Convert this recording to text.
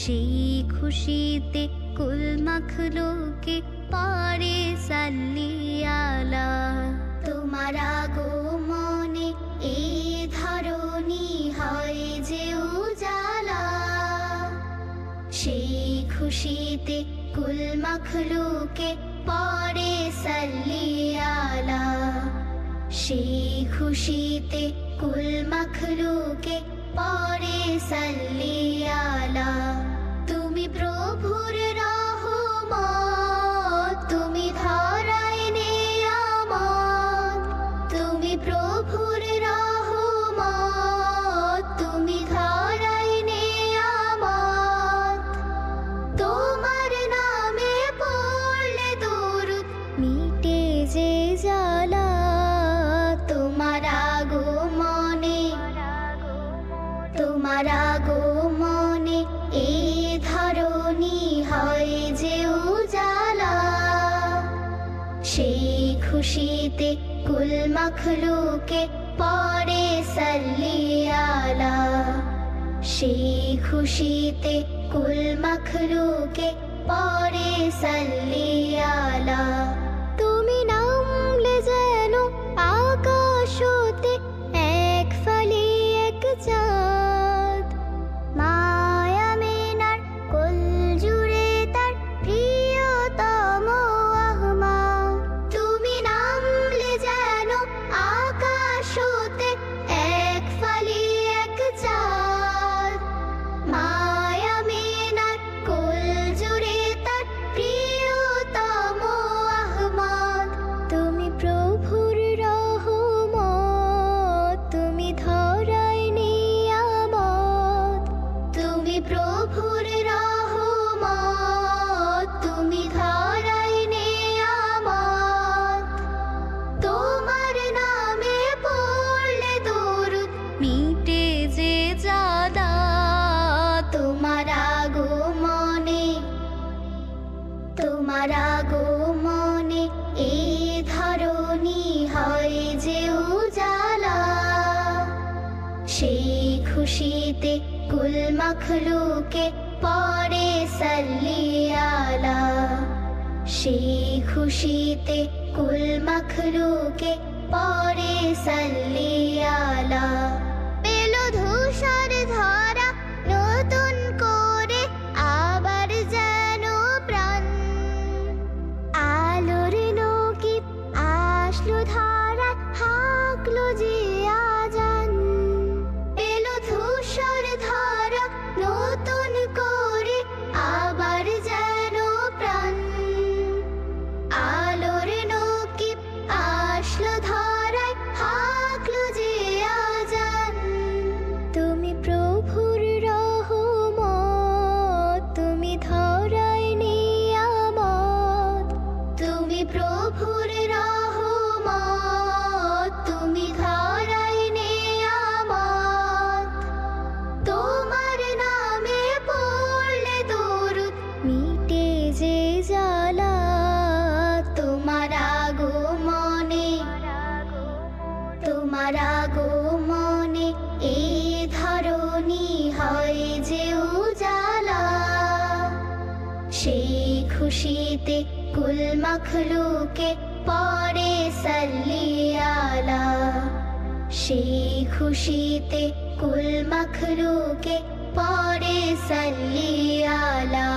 সেই খুশিতে কুল মখলুকে পড়ে সাল্লি আলা। তোমার আগমনে এই ধরণী হয় যে উজালা, সেই খুশিতে কুল মখলুকে পড়ে সাল্লি আলা। সেই খুশিতে কুল মখলুকে পড়ে সাল্লি আলা। তুমি প্রভুর রহমত, তুমি ধরায় নেয়ামত। তুমি প্রভুর রহমত, তুমি ধরায় নেয়ামত। তোমার নামে পড়লে দরুদ মিটে যে জ্বালা। তোমার আগমনে, তোমার আগমনে এই ধরণী হয় যে উজালা। সেই খুশিতে কুল মখলুকে পড়ে সাল্লি আলা। সেই খুশিতে কুল মখলুকে পড়ে সাল্লি আলা। তুমি নামলে যেন আকাশ হতে এক ফালি এক চাঁদ। মায়া মেনার কোল জুড়ে তার প্রিয়তম আহমদ। তুমি নামলে যেন আকাশ হতে এক ফালি এক চাঁদ। মায়া মেনার কোল জুড়ে তার প্রিয়তম আহমদ। তুমি প্রভুর রহমত, তুমি ধরায় নিয়ামত। তুমি প্রভুর রহমত, তুমি ধরায় নিয়ামত। তোমার নামে পড়লে দরুদ মিটে যে জ্বালা। তোমার আগমনে, তোমার আগমনে এই ধরণী হয় যে উজালা। সেই খুশিতে কুল মখলুকে পড়ে সাল্লি আলা। সেই খুশিতে কুল মখলুকে পড়ে সাল্লি আলা। পেল ধূসর ধরা নতুন করে আবার যেন প্রাণ। আলোর নকিব আসলো ধারা, হাঁকলো যে আজান। পেল ধূসর ধরা নতুন করে আবার যেন প্রাণ। আলোর নকিব আসলো ধরায়, হাঁকলো যে আজান। তুমি প্রভুর রহমত, তুমি ধরায় নিয়ামত। তুমি প্রভুর রহমত, তুমি ধরায় নিয়ামত। তোমার নামে পড়লে দরুদ মিটে যে জ্বালা। তোমার আগমনে, তোমার আগমনে এই ধরণী হয় যে উজালা। সেই খুশিতে কুল মখলুকে পড়ে সাল্লি আলা। সেই খুশিতে কুল মখলুকে পড়ে সাল্লি আলা।